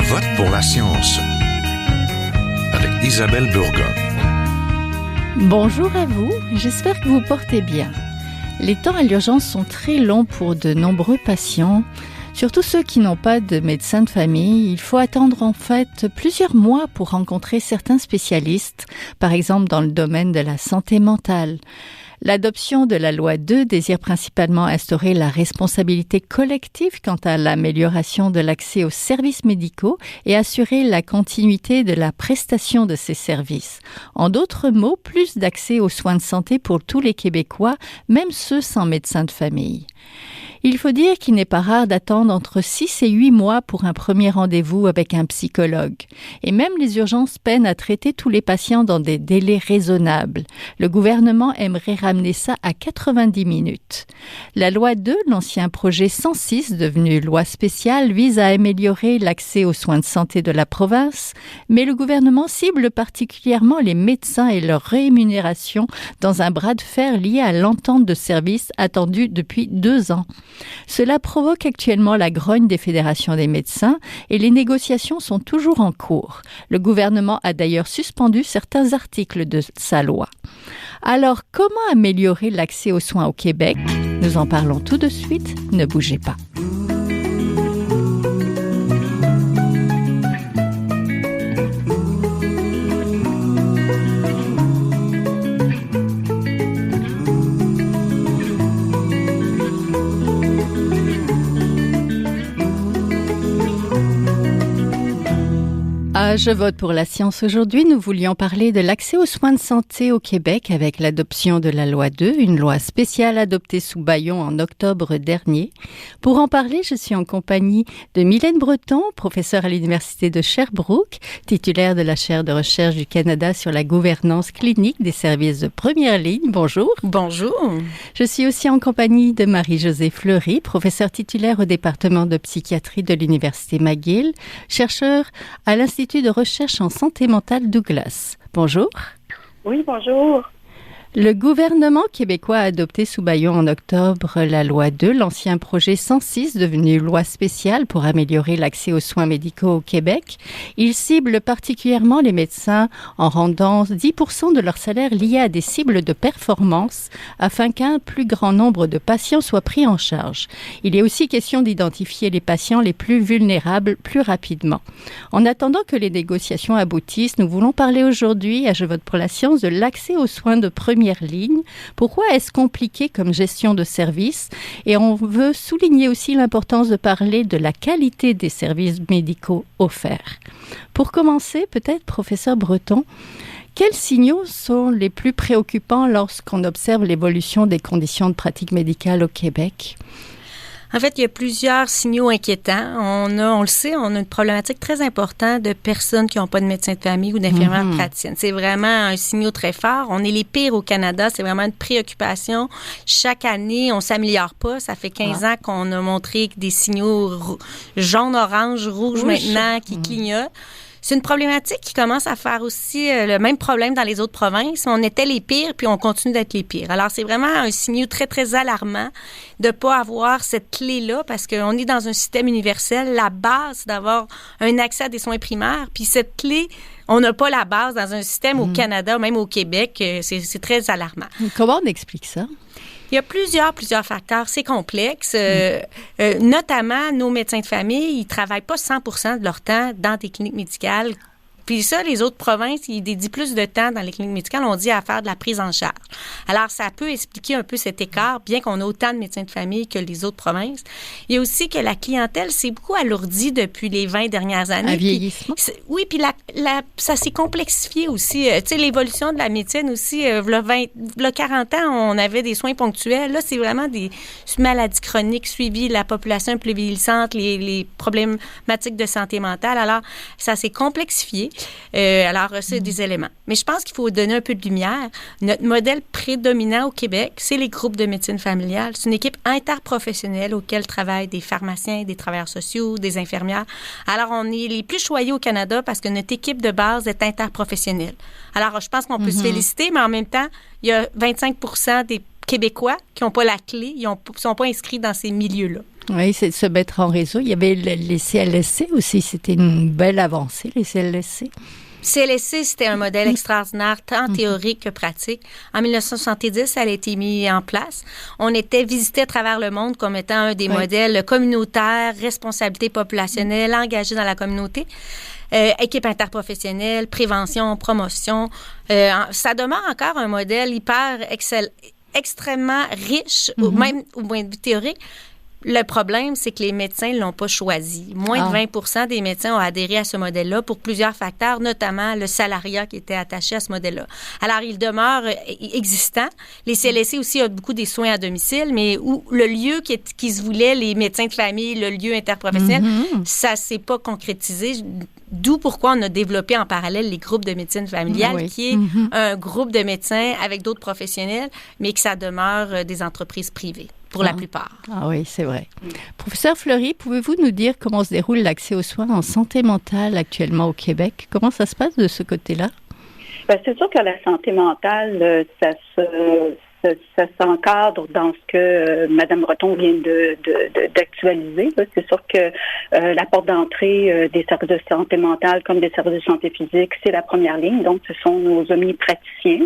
vote pour la science avec Isabelle Burgon. Bonjour à vous, j'espère que vous portez bien. Les temps à l'urgence sont très longs pour de nombreux patients, surtout ceux qui n'ont pas de médecin de famille. Il faut attendre en fait plusieurs mois pour rencontrer certains spécialistes, par exemple dans le domaine de la santé mentale. L'adoption de la loi 2 désire principalement instaurer la responsabilité collective quant à l'amélioration de l'accès aux services médicaux et assurer la continuité de la prestation de ces services. En d'autres mots, plus d'accès aux soins de santé pour tous les Québécois, même ceux sans médecin de famille. Il faut dire qu'il n'est pas rare d'attendre entre 6 et 8 mois pour un premier rendez-vous avec un psychologue. Et même les urgences peinent à traiter tous les patients dans des délais raisonnables. Le gouvernement aimerait ramener ça à 90 minutes. La loi 2, l'ancien projet 106, devenu loi spéciale, vise à améliorer l'accès aux soins de santé de la province, mais le gouvernement cible particulièrement les médecins et leur rémunération dans un bras de fer lié à l'entente de service attendue depuis 2 ans. Cela provoque actuellement la grogne des fédérations des médecins et les négociations sont toujours en cours. Le gouvernement a d'ailleurs suspendu certains articles de sa loi. Alors, comment améliorer l'accès aux soins au Québec? Nous en parlons tout de suite, ne bougez pas. Je vote pour la science aujourd'hui. Nous voulions parler de l'accès aux soins de santé au Québec avec l'adoption de la loi 2, une loi spéciale adoptée sous bâillon en octobre dernier. Pour en parler, je suis en compagnie de Mylène Breton, professeure à l'Université de Sherbrooke, titulaire de la chaire de recherche du Canada sur la gouvernance clinique des services de première ligne. Bonjour. Bonjour. Je suis aussi en compagnie de Marie-Josée Fleury, professeure titulaire au département de psychiatrie de l'Université McGill, chercheure à l'Institut de recherche en santé mentale Douglas. Bonjour. Oui, bonjour. Le gouvernement québécois a adopté sous bâillon en octobre la loi 2, l'ancien projet 106 devenu loi spéciale pour améliorer l'accès aux soins médicaux au Québec. Il cible particulièrement les médecins en rendant 10% de leur salaire lié à des cibles de performance afin qu'un plus grand nombre de patients soient pris en charge. Il est aussi question d'identifier les patients les plus vulnérables plus rapidement. En attendant que les négociations aboutissent, nous voulons parler aujourd'hui, à Je vote pour la science, de l'accès aux soins de première ligne. Pourquoi est-ce compliqué comme gestion de service? Et on veut souligner aussi l'importance de parler de la qualité des services médicaux offerts. Pour commencer, peut-être, professeur Breton, quels signaux sont les plus préoccupants lorsqu'on observe l'évolution des conditions de pratique médicale au Québec? En fait, il y a plusieurs signaux inquiétants. On le sait, on a une problématique très importante de personnes qui n'ont pas de médecin de famille ou d'infirmière praticienne. C'est vraiment un signal très fort. On est les pires au Canada. C'est vraiment une préoccupation. Chaque année, on ne s'améliore pas. Ça fait 15 ans qu'on a montré des signaux jaune, orange, rouge maintenant qui clignotent. C'est une problématique qui commence à faire aussi le même problème dans les autres provinces. On était les pires, puis on continue d'être les pires. Alors, c'est vraiment un signal très, très alarmant de ne pas avoir cette clé-là parce qu'on est dans un système universel. La base, c'est d'avoir un accès à des soins primaires. Puis cette clé, on n'a pas la base dans un système au Canada, même au Québec. C'est très alarmant. Comment on explique ça? Il y a plusieurs facteurs. C'est complexe. Notamment, nos médecins de famille, ils travaillent pas 100% de leur temps dans des cliniques médicales. Puis ça, les autres provinces, ils dédient plus de temps dans les cliniques médicales, on dit, à faire de la prise en charge. Alors, ça peut expliquer un peu cet écart, bien qu'on ait autant de médecins de famille que les autres provinces. Il y a aussi que la clientèle s'est beaucoup alourdie depuis les 20 dernières années. Un vieillissement? Oui, puis ça s'est complexifié aussi. Tu sais, l'évolution de la médecine aussi, il 40 ans, on avait des soins ponctuels. Là, c'est vraiment des maladies chroniques suivies, la population plus vieillissante, les problématiques de santé mentale. Alors, ça s'est complexifié. Alors, c'est des éléments. Mais je pense qu'il faut donner un peu de lumière. Notre modèle prédominant au Québec, c'est les groupes de médecine familiale. C'est une équipe interprofessionnelle auquel travaillent des pharmaciens, des travailleurs sociaux, des infirmières. Alors, on est les plus choyés au Canada parce que notre équipe de base est interprofessionnelle. Alors, je pense qu'on peut se féliciter, mais en même temps, il y a 25% des Québécois qui n'ont pas la clé, ils ne sont pas inscrits dans ces milieux-là. Oui, c'est de se mettre en réseau. Il y avait les CLSC aussi, c'était une belle avancée, les CLSC. CLSC, c'était un modèle extraordinaire, tant théorique que pratique. En 1970, ça a été mis en place. On était visité à travers le monde comme étant un des modèles communautaires, responsabilité populationnelle, engagé dans la communauté. Équipe interprofessionnelle, prévention, promotion. Ça demeure encore un modèle extrêmement riche, même au point de vue théorique. Le problème, c'est que les médecins ne l'ont pas choisi. Moins de 20% des médecins ont adhéré à ce modèle-là pour plusieurs facteurs, notamment le salariat qui était attaché à ce modèle-là. Alors, il demeure existant. Les CLSC aussi ont beaucoup des soins à domicile, mais où le lieu qui se voulait, les médecins de famille, le lieu interprofessionnel, ça ne s'est pas concrétisé. D'où pourquoi on a développé en parallèle les groupes de médecine familiale, qui est un groupe de médecins avec d'autres professionnels, mais que ça demeure des entreprises privées. Pour la plupart. Ah oui, c'est vrai. Professeur Fleury, pouvez-vous nous dire comment se déroule l'accès aux soins en santé mentale actuellement au Québec? Comment ça se passe de ce côté-là? Ben, c'est sûr que la santé mentale, ça s'encadre dans ce que Mme Breton vient d'actualiser. C'est sûr que la porte d'entrée des services de santé mentale comme des services de santé physique, c'est la première ligne. Donc, ce sont nos omnipraticiens.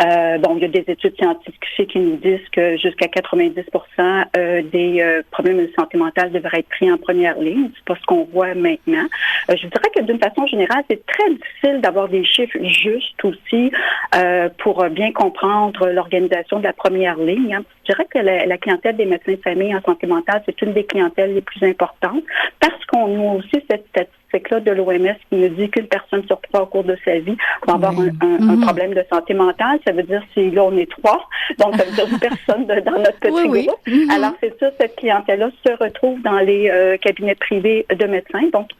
Il y a des études scientifiques qui nous disent que jusqu'à 90% des problèmes de santé mentale devraient être pris en première ligne. C'est pas ce qu'on voit maintenant. Je dirais que d'une façon générale, c'est très difficile d'avoir des chiffres justes aussi pour bien comprendre l'organisation de la première ligne. Je dirais que la clientèle des médecins de famille en santé mentale, c'est une des clientèles les plus importantes parce qu'on a aussi cette statistique-là de l'OMS qui nous dit qu'une personne sur 3 au cours de sa vie va avoir un problème de santé mentale. Ça veut dire si là, on est 3, donc ça veut dire une personne dans notre petit groupe. Alors, c'est sûr, cette clientèle-là se retrouve dans les cabinets privés de médecins. Donc,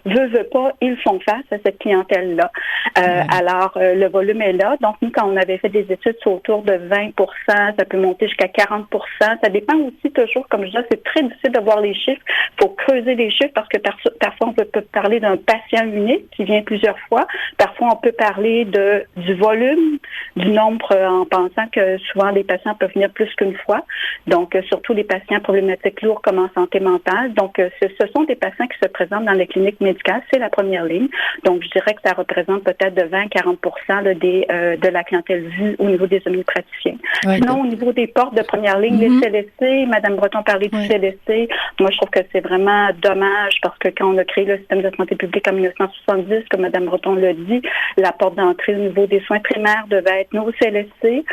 veulent pas, ils font face à cette clientèle-là. Alors, le volume est là. Donc, nous, quand on avait fait des études, c'est autour de 20%, ça peut monter jusqu'à 40%. Ça dépend aussi toujours, comme je disais, c'est très difficile de voir les chiffres. Il faut creuser les chiffres parce que parfois, on peut parler d'un patient unique qui vient plusieurs fois. Parfois, on peut parler du volume, du nombre, en pensant que souvent, les patients peuvent venir plus qu'une fois. Donc, surtout les patients problématiques lourds comme en santé mentale. Donc, ce sont des patients qui se présentent dans les cliniques médicales. C'est la première ligne. Donc, je dirais que ça représente peut-être de 20-40% de la clientèle vue au niveau des omnipraticiens. Sinon, au niveau des portes de première ligne, les CLSC, Mme Breton parlait du CLSC. Moi, je trouve que c'est vraiment dommage parce que quand on a créé le système de santé publique en 1970, comme Mme Breton l'a dit, la porte d'entrée au niveau des soins primaires devait être nos CLSC,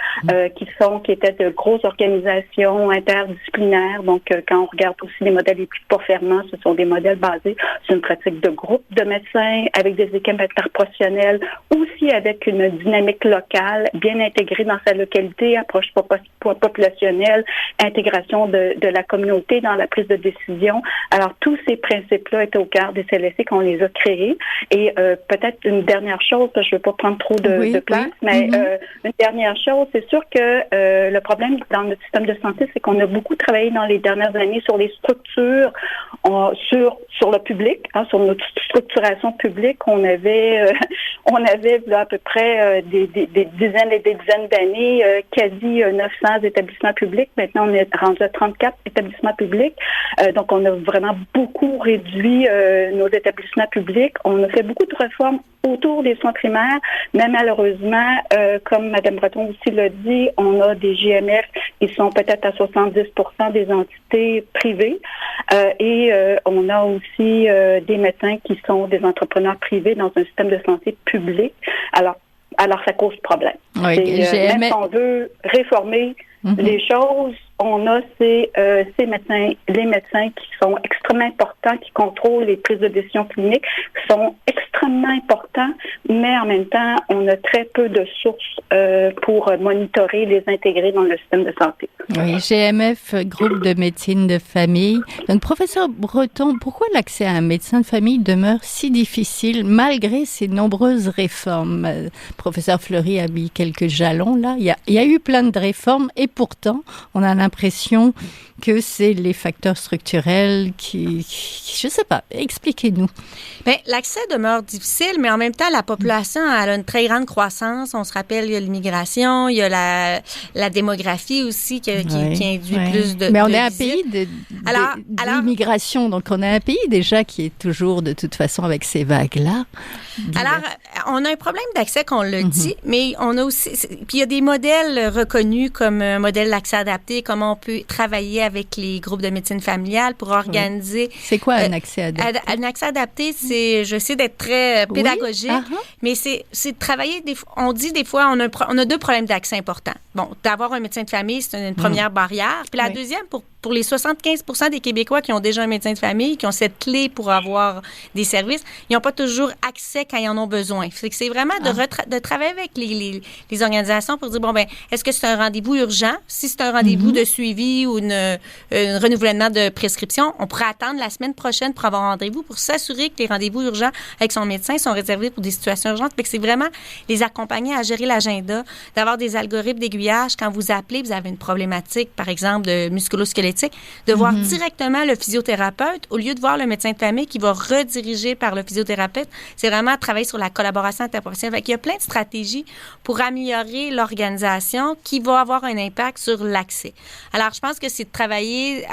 qui étaient de grosses organisations interdisciplinaires. Donc, quand on regarde aussi les modèles les plus performants, ce sont des modèles basés sur une pratique de groupe de médecins avec des équipes interprofessionnelles, aussi avec une dynamique locale bien intégrée dans sa localité, approche populationnelle, intégration de la communauté dans la prise de décision. Alors, tous ces principes-là étaient au cœur des CLSC qu'on les a créés. Et peut-être une dernière chose, parce que je ne veux pas prendre trop de place, mais une dernière chose, c'est sûr que le problème dans notre système de santé, c'est qu'on a beaucoup travaillé dans les dernières années sur les structures, sur le public, sur notre structuration publique. On avait là, à peu près des dizaines et des dizaines d'années, quasi 900 établissements publics. Maintenant, on est rendu à 34 établissements publics. Donc, on a vraiment beaucoup réduit nos établissements publics. On a fait beaucoup de réformes autour des soins primaires, mais malheureusement, comme Mme Breton aussi l'a dit, on a des GMF qui sont peut-être à 70% des entités privées et on a aussi des médecins qui sont des entrepreneurs privés dans un système de santé public. Alors ça cause problème. Oui, même si on veut réformer les choses, on a les médecins qui sont extrêmement importants, qui contrôlent les prises de décision cliniques, qui sont extrêmement importants, mais en même temps, on a très peu de sources pour monitorer, les intégrer dans le système de santé. Oui, GMF, groupe de médecine de famille. Donc, professeur Breton, pourquoi l'accès à un médecin de famille demeure si difficile malgré ces nombreuses réformes? Professeur Fleury a mis quelques jalons là. Il y a eu plein de réformes et pourtant, on en a l'impression que c'est les facteurs structurels qui je sais pas, expliquez-nous. Bien, l'accès demeure difficile, mais en même temps, la population elle a une très grande croissance. On se rappelle, il y a l'immigration, il y a la démographie aussi qui induit plus de. Mais on est un pays d'immigration, donc on est un pays déjà qui est toujours de toute façon avec ces vagues-là. Alors, on a un problème d'accès, qu'on le dit, mais on a aussi, puis il y a des modèles reconnus comme un modèle d'accès adapté, comment on peut travailler avec les groupes de médecine familiale pour organiser. Oui. C'est quoi un accès adapté? Un accès adapté, c'est, je sais d'être très pédagogique, mais c'est de travailler, on dit des fois, on a deux problèmes d'accès importants. Bon, d'avoir un médecin de famille, c'est une première barrière. Puis la deuxième, pour les 75% des Québécois qui ont déjà un médecin de famille, qui ont cette clé pour avoir des services, ils n'ont pas toujours accès quand ils en ont besoin. C'est vraiment de travailler avec les organisations pour dire, bon, ben, est-ce que c'est un rendez-vous urgent? Si c'est un rendez-vous de suivi ou un renouvellement de prescription, on pourrait attendre la semaine prochaine pour avoir un rendez-vous pour s'assurer que les rendez-vous urgents avec son médecin sont réservés pour des situations urgentes. Fait que c'est vraiment les accompagner à gérer l'agenda, d'avoir des algorithmes d'aiguillage. Quand vous appelez, vous avez une problématique, par exemple, de musculo-squelettique, de voir directement le physiothérapeute au lieu de voir le médecin de famille qui va rediriger par le physiothérapeute. C'est vraiment travailler sur la collaboration interprofessionnelle. Il y a plein de stratégies pour améliorer l'organisation qui va avoir un impact sur l'accès. Alors, je pense que c'est de travailler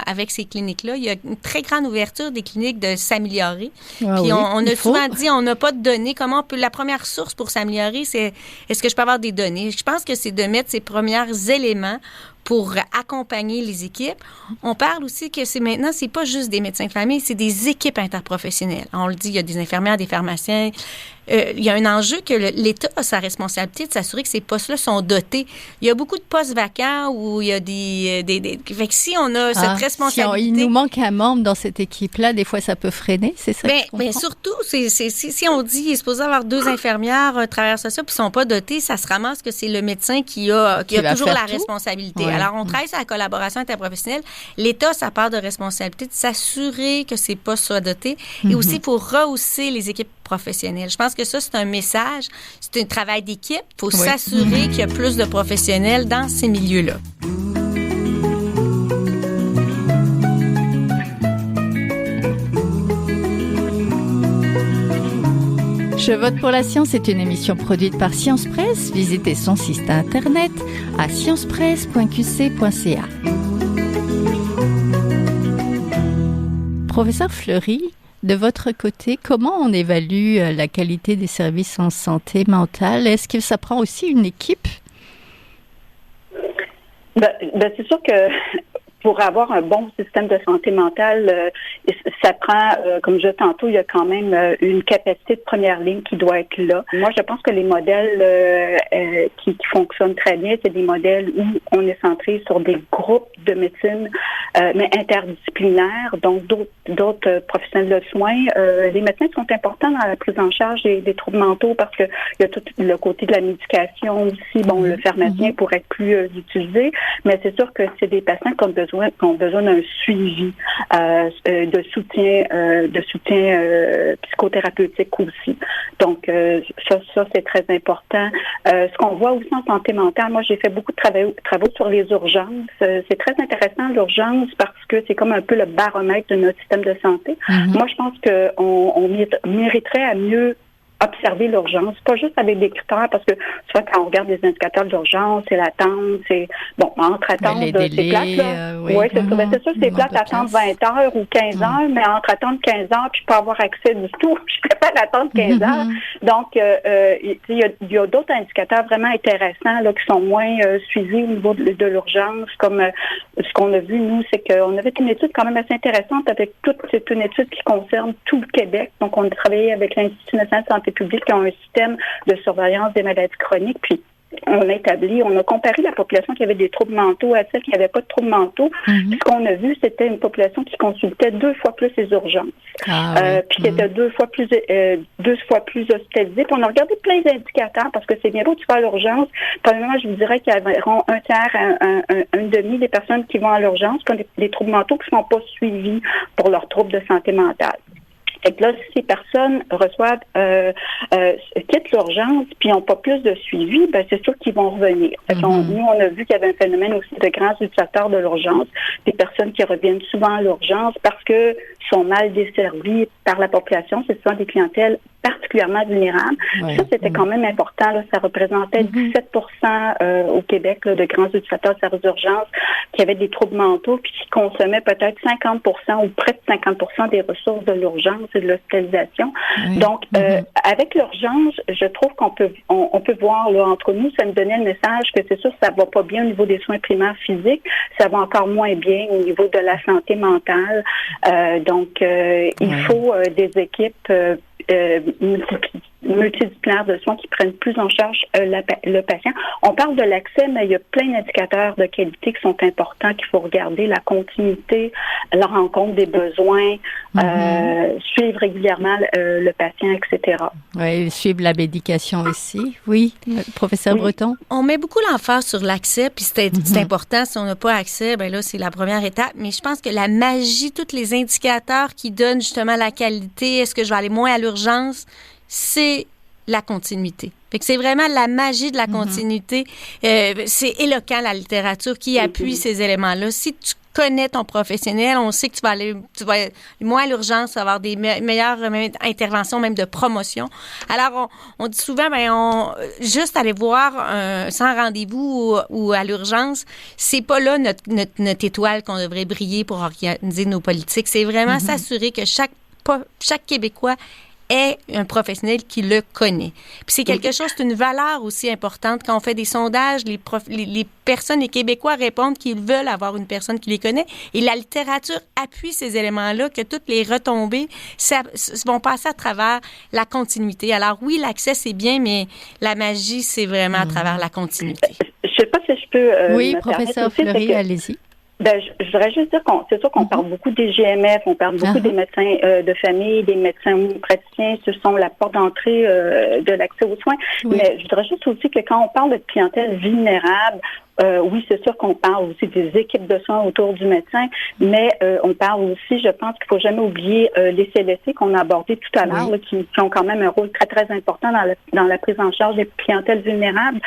avec ces cliniques-là. Il y a une très grande ouverture des cliniques de s'améliorer. Puis on a souvent dit, on n'a pas de données. Comment on peut... La première source pour s'améliorer, c'est est-ce que je peux avoir des données? Je pense que c'est de mettre ces premiers éléments pour accompagner les équipes. On parle aussi que c'est pas juste des médecins de famille, c'est des équipes interprofessionnelles. On le dit, il y a des infirmières, des pharmaciens. Il y a un enjeu que l'État a sa responsabilité de s'assurer que ces postes-là sont dotés. Il y a beaucoup de postes vacants où il y a des fait que si on a cette responsabilité... Il nous manque un membre dans cette équipe-là, des fois, ça peut freiner, c'est ça? Bien, surtout, si on dit qu'il est supposé avoir 2 infirmières, un travailleur social, puis ils ne sont pas dotés, ça se ramasse que c'est le médecin qui a toujours la responsabilité. Ouais. Alors, on travaille sur la collaboration interprofessionnelle. L'État a sa part de responsabilité de s'assurer que ces postes soient dotés et aussi pour rehausser les équipes professionnelles. Je pense que ça, c'est un message, c'est un travail d'équipe. Il faut s'assurer qu'il y a plus de professionnels dans ces milieux-là. Je vote pour la science est une émission produite par Science Presse. Visitez son site internet à sciencepresse.qc.ca. Professeur Fleury, de votre côté, comment on évalue la qualité des services en santé mentale? Est-ce que ça prend aussi une équipe? C'est sûr que pour avoir un bon système de santé mentale, ça prend, comme je disais tantôt, il y a quand même une capacité de première ligne qui doit être là. Moi, je pense que les modèles qui fonctionnent très bien, c'est des modèles où on est centré sur des groupes de médecine, mais interdisciplinaires, donc d'autres professionnels de soins. Les médecins sont importants dans la prise en charge des troubles mentaux parce que il y a tout le côté de la médication aussi. Bon, le pharmacien pourrait être plus utilisé, mais c'est sûr que c'est des patients qui ont besoin d'un suivi de soutien psychothérapeutique aussi. Donc ça c'est très important. Ce qu'on voit aussi en santé mentale, moi j'ai fait beaucoup de travaux sur les urgences. C'est très intéressant l'urgence parce que c'est comme un peu le baromètre de notre système de santé. Moi je pense qu'on mériterait à mieux observer l'urgence, pas juste avec des critères, parce que soit quand on regarde les indicateurs d'urgence, c'est l'attente, c'est bon, entre attente, c'est plate, là. Oui, c'est ça. C'est sûr que c'est plate d'attendre 20 heures ou 15 heures, mais entre attendre 15 heures puis pas avoir accès du tout, je préfère attendre 15 heures. Donc, il y a d'autres indicateurs vraiment intéressants là, qui sont moins suivis au niveau de l'urgence, comme ce qu'on a vu, nous, c'est qu'on avait une étude quand même assez intéressante avec c'est une étude qui concerne tout le Québec. Donc, on a travaillé avec l'Institut national de santé publique qui ont un système de surveillance des maladies chroniques, puis on a comparé la population qui avait des troubles mentaux à celle qui n'avait pas de troubles mentaux. Puis ce qu'on a vu, c'était une population qui consultait 2 fois plus les urgences. Puis qui était 2 fois plus hospitalisée. Puis on a regardé plein d'indicateurs parce que c'est bien beau de faire à l'urgence. Premièrement, je vous dirais qu'il y a environ un tiers à un demi des personnes qui vont à l'urgence qui ont des troubles mentaux qui ne sont pas suivis pour leurs troubles de santé mentale. Et que là, si ces personnes reçoivent, quittent l'urgence, puis n'ont pas plus de suivi, ben c'est sûr qu'ils vont revenir. Nous, on a vu qu'il y avait un phénomène aussi de grands utilisateurs de l'urgence, des personnes qui reviennent souvent à l'urgence parce que sont mal desservies par la population. C'est souvent des clientèles particulièrement vulnérables. Ouais. Ça, c'était quand même important. Là. Ça représentait 17% au Québec là, de grands utilisateurs de services d'urgence qui avaient des troubles mentaux puis qui consommaient peut-être 50% ou près de 50% des ressources de l'urgence et de l'hospitalisation. Donc, avec l'urgence, je trouve qu'on peut voir là, entre nous, ça nous donnait le message que c'est sûr que ça va pas bien au niveau des soins primaires physiques, ça va encore moins bien au niveau de la santé mentale. Il faut des équipes multidisciplinaires de soins qui prennent plus en charge le patient. On parle de l'accès, mais il y a plein d'indicateurs de qualité qui sont importants, qu'il faut regarder, la continuité, la rencontre des besoins, suivre régulièrement le patient, etc. Oui, suivre la médication aussi. Oui, professeur Breton? On met beaucoup l'emphase sur l'accès, puis c'est important. Si on n'a pas accès, ben là, c'est la première étape. Mais je pense que la magie, tous les indicateurs qui donnent justement la qualité, est-ce que je vais aller moins à l'urgence, c'est la continuité. Fait que c'est vraiment la magie de la continuité. C'est éloquent, la littérature, qui appuie ces éléments-là. Si tu connais ton professionnel, on sait que tu vas aller moins à l'urgence, tu vas avoir des meilleures interventions, même de promotion. Alors, on dit souvent, juste aller voir sans rendez-vous ou à l'urgence, c'est pas là notre étoile qu'on devrait briller pour organiser nos politiques. C'est vraiment s'assurer que chaque Québécois est un professionnel qui le connaît. Puis c'est quelque chose, c'est une valeur aussi importante. Quand on fait des sondages, les personnes, les Québécois répondent qu'ils veulent avoir une personne qui les connaît. Et la littérature appuie ces éléments-là, que toutes les retombées vont passer à travers la continuité. Alors oui, l'accès, c'est bien, mais la magie, c'est vraiment à travers la continuité. Je ne sais pas si je peux... oui, professeur Fleury, allez-y. Je voudrais juste dire c'est sûr qu'on parle beaucoup des GMF, on parle beaucoup des médecins de famille, des médecins praticiens, ce sont la porte d'entrée de l'accès aux soins. Mais je voudrais juste aussi que quand on parle de clientèle vulnérable, oui, c'est sûr qu'on parle aussi des équipes de soins autour du médecin, mais on parle aussi, je pense qu'il faut jamais oublier les CLSC qu'on a abordés tout à l'heure, là, qui ont quand même un rôle très, très important dans la prise en charge des clientèles vulnérables,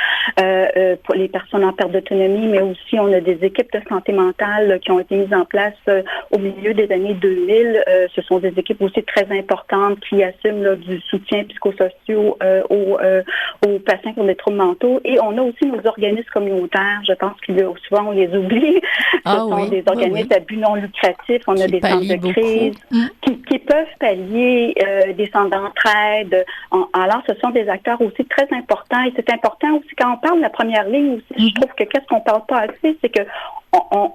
pour les personnes en perte d'autonomie, mais aussi on a des équipes de santé mentale là, qui ont été mises en place au milieu des années 2000. Ce sont des équipes aussi très importantes qui assument là, du soutien psychosocial aux patients qui ont des troubles mentaux. Et on a aussi nos organismes communautaires. Je pense que souvent, on les oublie. Ce sont des organismes à but non lucratif. On a des centres de crise qui peuvent pallier des centres d'entraide. Alors, ce sont des acteurs aussi très importants. Et c'est important aussi, quand on parle de la première ligne aussi, je trouve que qu'est-ce qu'on parle pas assez, c'est que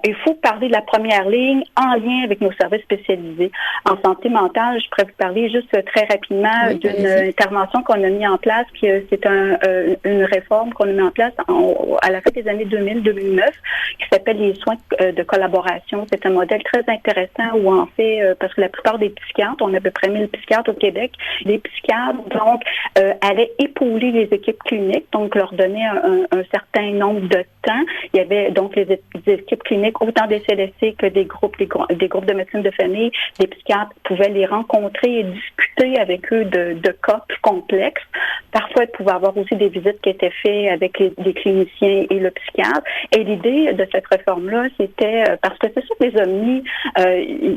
il faut parler de la première ligne en lien avec nos services spécialisés. En santé mentale, je pourrais vous parler juste très rapidement d'une intervention qu'on a mis en place, qui c'est une réforme qu'on a mis en place à la fin des années 2000-2009, qui s'appelle les soins de collaboration. C'est un modèle très intéressant où en fait, parce que la plupart des psychiatres, on a à peu près 1000 psychiatres au Québec, les psychiatres donc allaient épauler les équipes cliniques, donc leur donner un certain nombre de temps. Il y avait donc les équipes cliniques, autant des CLSC que des groupes de médecine de famille, des psychiatres pouvaient les rencontrer et discuter avec eux de cas plus complexes. Parfois, ils pouvaient avoir aussi des visites qui étaient faites avec les cliniciens et le psychiatre. Et l'idée de cette réforme-là, c'était, parce que c'est sûr que les omnis,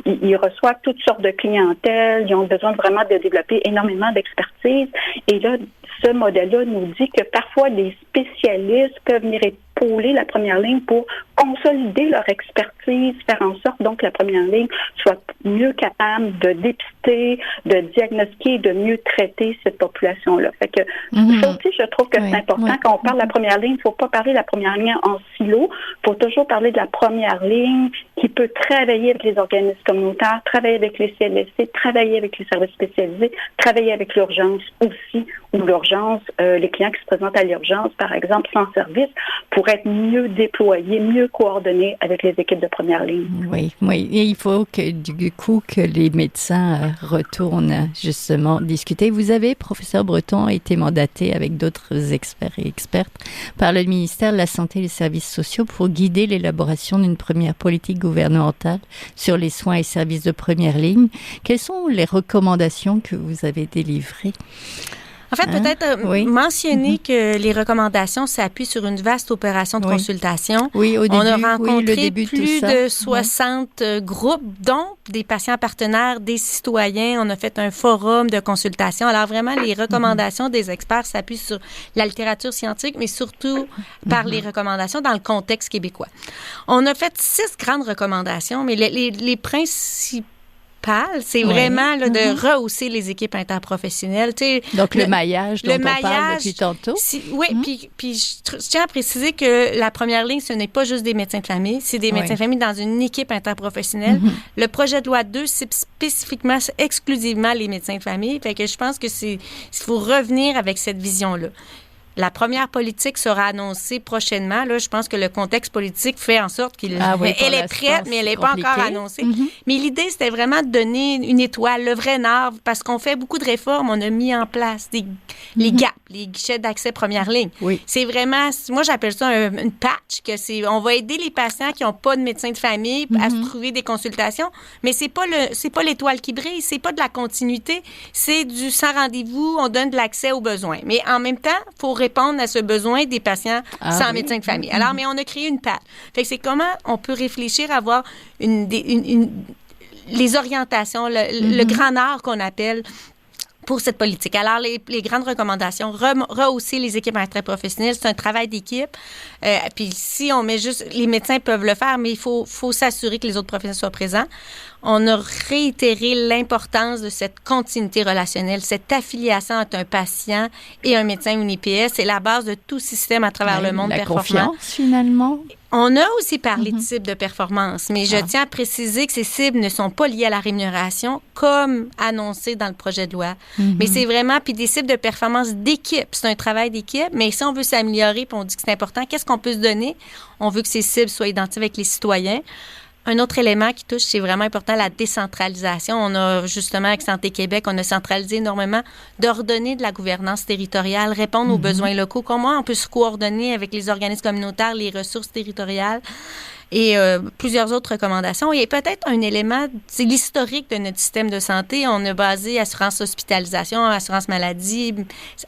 ils reçoivent toutes sortes de clientèle, ils ont besoin vraiment de développer énormément d'expertise. Et là, ce modèle-là nous dit que parfois, des spécialistes peuvent venir épauler la première ligne pour consolider leur expertise, faire en sorte donc que la première ligne soit mieux capable de dépister, de diagnostiquer, de mieux traiter cette population-là. Fait que ça aussi, je trouve que c'est important. Quand on parle de la première ligne, il ne faut pas parler de la première ligne en silo. Il faut toujours parler de la première ligne qui peut travailler avec les organismes communautaires, travailler avec les CLSC, travailler avec les services spécialisés, travailler avec l'urgence aussi, ou l'urgence, les clients qui se présentent à l'urgence, par exemple, sans service, pourraient être mieux déployé, mieux coordonné avec les équipes de première ligne. Oui. Et il faut que du coup que les médecins retournent justement discuter. Vous avez, professeur Breton, été mandaté avec d'autres experts et expertes par le ministère de la Santé et des Services sociaux pour guider l'élaboration d'une première politique gouvernementale sur les soins et services de première ligne. Quelles sont les recommandations que vous avez délivrées? En fait, peut-être mentionner que les recommandations s'appuient sur une vaste opération de consultation. Oui, au début, on a rencontré plus de 60 groupes, dont des patients partenaires, des citoyens. On a fait un forum de consultation. Alors vraiment, les recommandations des experts s'appuient sur la littérature scientifique, mais surtout par les recommandations dans le contexte québécois. On a fait 6 grandes recommandations, mais les principales, c'est vraiment là, de rehausser les équipes interprofessionnelles. Donc, le maillage dont on parle depuis tantôt. Puis je tiens à préciser que la première ligne, ce n'est pas juste des médecins de famille, c'est des médecins de famille dans une équipe interprofessionnelle. Le projet de loi 2 cible spécifiquement, exclusivement les médecins de famille. Fait que je pense que il faut revenir avec cette vision-là. La première politique sera annoncée prochainement. Là, je pense que le contexte politique fait en sorte qu'elle est prête, mais elle n'est pas encore annoncée. Mais l'idée, c'était vraiment de donner une étoile, le vrai nerf, parce qu'on fait beaucoup de réformes. On a mis en place les GAP, les guichets d'accès première ligne. C'est vraiment, moi, j'appelle ça une patch, on va aider les patients qui n'ont pas de médecin de famille à se trouver des consultations, mais c'est pas l'étoile qui brille, c'est pas de la continuité, c'est du sans rendez-vous, on donne de l'accès aux besoins. Mais en même temps, il faut répondre à ce besoin des patients sans médecin de famille. Alors, mais on a créé une patte. Fait que c'est comment on peut réfléchir à avoir les orientations, le grand art qu'on appelle pour cette politique. Alors, les grandes recommandations, rehausser les équipes interprofessionnelles, c'est un travail d'équipe. Puis si on met juste... Les médecins peuvent le faire, mais il faut s'assurer que les autres professionnels soient présents. On a réitéré l'importance de cette continuité relationnelle, cette affiliation entre un patient et un médecin ou une IPS. C'est la base de tout système à travers le monde performant. La confiance, finalement. On a aussi parlé de cibles de performance, mais je tiens à préciser que ces cibles ne sont pas liées à la rémunération, comme annoncé dans le projet de loi. Mais c'est vraiment, puis des cibles de performance d'équipe. C'est un travail d'équipe, mais si on veut s'améliorer, puis on dit que c'est important, qu'est-ce qu'on peut se donner? On veut que ces cibles soient identifiées avec les citoyens. Un autre élément qui touche, c'est vraiment important, la décentralisation. On a justement, avec Santé Québec, on a centralisé énormément d'ordonner de la gouvernance territoriale, répondre aux besoins locaux. Comment on peut se coordonner avec les organismes communautaires, les ressources territoriales et plusieurs autres recommandations. Et peut-être un élément, c'est l'historique de notre système de santé. On a basé assurance hospitalisation, assurance maladie.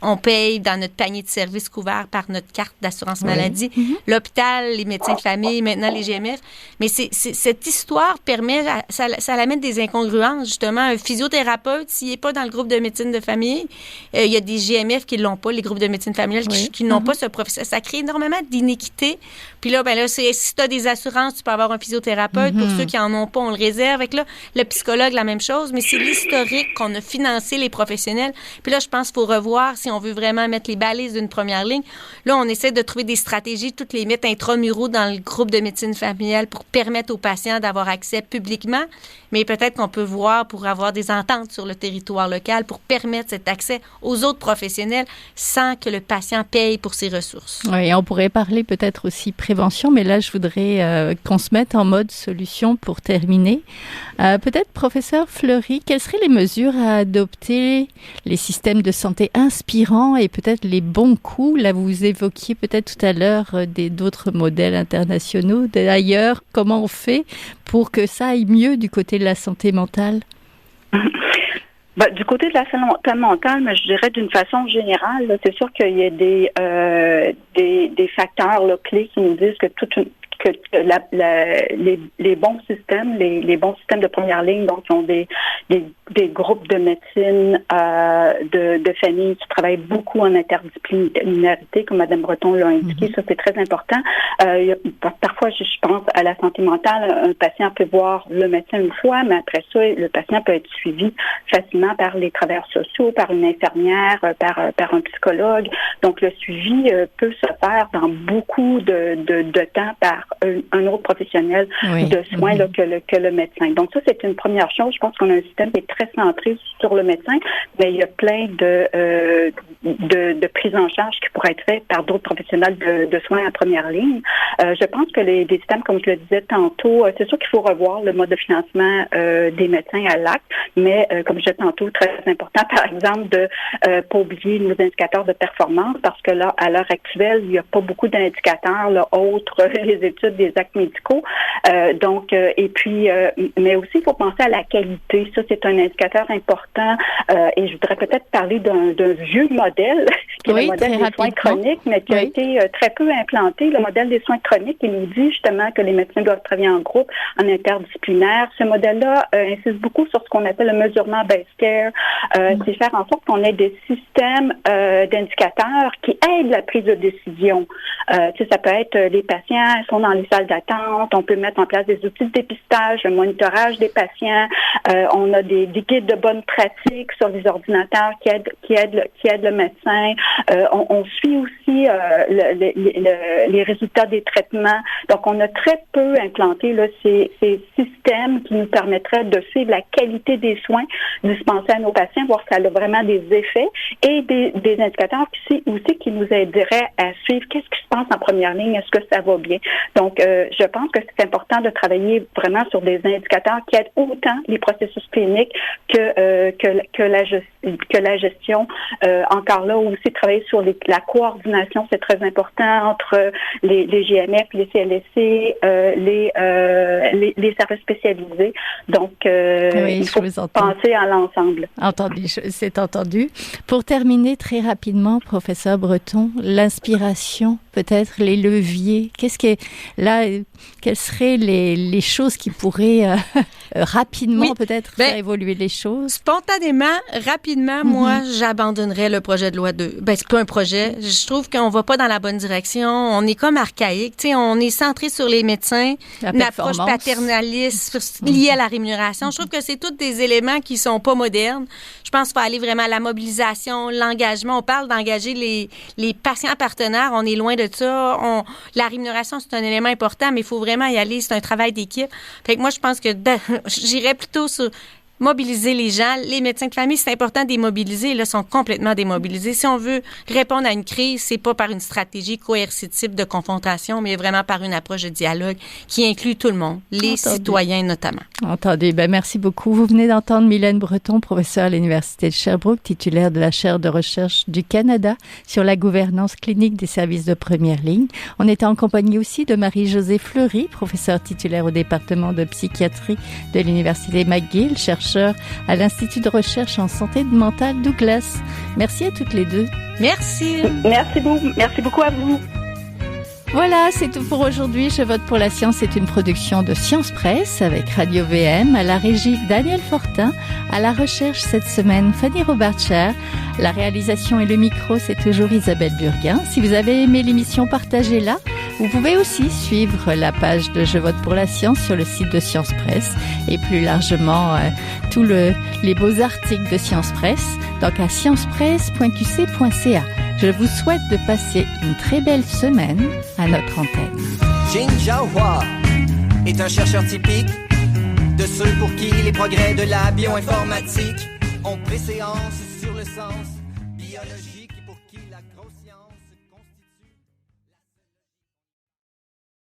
On paye dans notre panier de services couverts par notre carte d'assurance maladie. L'hôpital, les médecins de famille, maintenant les GMF. Mais cette histoire permet, ça amène des incongruences. Justement, un physiothérapeute, s'il n'est pas dans le groupe de médecine de famille, il y a des GMF qui ne l'ont pas, les groupes de médecine familiale qui n'ont pas ce professeur. Ça crée énormément d'inéquité. Puis là, si tu as des assurances, tu peux avoir un physiothérapeute. Pour ceux qui en ont pas, on le réserve. Avec là, le psychologue, la même chose. Mais c'est l'historique qu'on a financé les professionnels. Puis là, je pense qu'il faut revoir si on veut vraiment mettre les balises d'une première ligne. Là, on essaie de trouver des stratégies, toutes les mettre intramuraux dans le groupe de médecine familiale pour permettre aux patients d'avoir accès publiquement. Mais peut-être qu'on peut voir pour avoir des ententes sur le territoire local pour permettre cet accès aux autres professionnels sans que le patient paye pour ses ressources. Oui, on pourrait parler peut-être aussi prévention, mais là, je voudrais qu'on se mette en mode solution pour terminer. Peut-être, professeur Fleury, quelles seraient les mesures à adopter, les systèmes de santé inspirants et peut-être les bons coups? Là, vous évoquiez peut-être tout à l'heure d'autres modèles internationaux. D'ailleurs, comment on fait pour que ça aille mieux du côté de la santé mentale? Du côté de la santé mentale, mais je dirais d'une façon générale, là, c'est sûr qu'il y a des facteurs là, clés qui nous disent que les bons systèmes, les bons systèmes de première ligne, donc qui ont des groupes de médecine de famille qui travaillent beaucoup en interdisciplinarité, comme Mme Breton l'a indiqué, ça c'est très important. Parfois, je pense à la santé mentale, un patient peut voir le médecin une fois, mais après ça, le patient peut être suivi facilement par les travailleurs sociaux, par une infirmière, par un psychologue. Donc le suivi peut se faire dans beaucoup de temps par un autre professionnel de soins là, que le médecin. Donc ça, c'est une première chose. Je pense qu'on a un système qui est très centré sur le médecin, mais il y a plein de prises en charge qui pourraient être faites par d'autres professionnels de soins en première ligne. Je pense que des systèmes, comme je le disais tantôt, c'est sûr qu'il faut revoir le mode de financement des médecins à l'acte, mais comme je disais tantôt, très important, par exemple, de pas oublier nos indicateurs de performance, parce que là, à l'heure actuelle, il n'y a pas beaucoup d'indicateurs là, autres les études des actes médicaux. Et puis, mais aussi, il faut penser à la qualité. Ça, c'est un indicateur important. Et je voudrais peut-être parler d'un vieux modèle, qui est le modèle des soins chroniques, mais qui a été très peu implanté. Le modèle des soins chroniques, il nous dit justement que les médecins doivent travailler en groupe, en interdisciplinaire. Ce modèle-là insiste beaucoup sur ce qu'on appelle le mesurement base care. C'est faire en sorte qu'on ait des systèmes d'indicateurs qui aident la prise de décision. Ça peut être les patients sont dans les salles d'attente, on peut mettre en place des outils de dépistage, le monitorage des patients, on a des guides de bonne pratique sur les ordinateurs qui aident le médecin. On suit aussi les résultats des traitements. Donc, on a très peu implanté là, ces systèmes qui nous permettraient de suivre la qualité des soins dispensés à nos patients, voir si ça a vraiment des effets, et des indicateurs aussi qui nous aideraient à suivre qu'est-ce qui se passe en première ligne, est-ce que ça va bien. Donc, je pense que c'est important de travailler vraiment sur des indicateurs qui aident autant les processus cliniques que la gestion. Encore là, aussi travailler sur la coordination, c'est très important entre les GMF, les CLSC, les services spécialisés. Donc, il faut penser à l'ensemble. Entendu, c'est entendu. Pour terminer très rapidement, professeur Breton, l'inspiration, peut-être les leviers. Quelles seraient les choses qui pourraient rapidement peut-être faire évoluer les choses? Spontanément, rapidement, moi, j'abandonnerais le projet de loi 2. C'est pas un projet. Je trouve qu'on va pas dans la bonne direction. On est comme archaïque. Tu sais, on est centré sur les médecins, une approche paternaliste liée à la rémunération. Je trouve que c'est tous des éléments qui sont pas modernes. Je pense qu'il faut aller vraiment à la mobilisation, l'engagement. On parle d'engager les patients partenaires. On est loin de ça. La rémunération, c'est un élément important, mais il faut vraiment y aller. C'est un travail d'équipe. Fait que moi, je pense que j'irais plutôt sur mobiliser les gens. Les médecins de famille, c'est important de les mobiliser. Là, sont complètement démobilisés. Si on veut répondre à une crise, c'est pas par une stratégie coercitive de confrontation, mais vraiment par une approche de dialogue qui inclut tout le monde, les citoyens notamment. Entendu. Merci beaucoup. Vous venez d'entendre Mylène Breton, professeure à l'Université de Sherbrooke, titulaire de la chaire de recherche du Canada sur la gouvernance clinique des services de première ligne. On était en compagnie aussi de Marie-Josée Fleury, professeure titulaire au département de psychiatrie de l'Université McGill, chercheure à l'Institut de recherche en santé mentale Douglas. Merci à toutes les deux. Merci. Merci beaucoup à vous. Voilà, c'est tout pour aujourd'hui. Je vote pour la science. C'est une production de Science Presse avec Radio VM, à la régie Daniel Fortin, à la recherche cette semaine Fanny Robarcher. La réalisation et le micro, c'est toujours Isabelle Burguin. Si vous avez aimé l'émission, partagez-la. Vous pouvez aussi suivre la page de Je vote pour la science sur le site de Science Presse et plus largement tous les beaux articles de Science Presse, donc à sciencepresse.qc.ca. Je vous souhaite de passer une très belle semaine à notre antenne. Jin Jiahua est un chercheur typique de ceux pour qui les progrès de la bioinformatique ont préséance sur le sens biologique.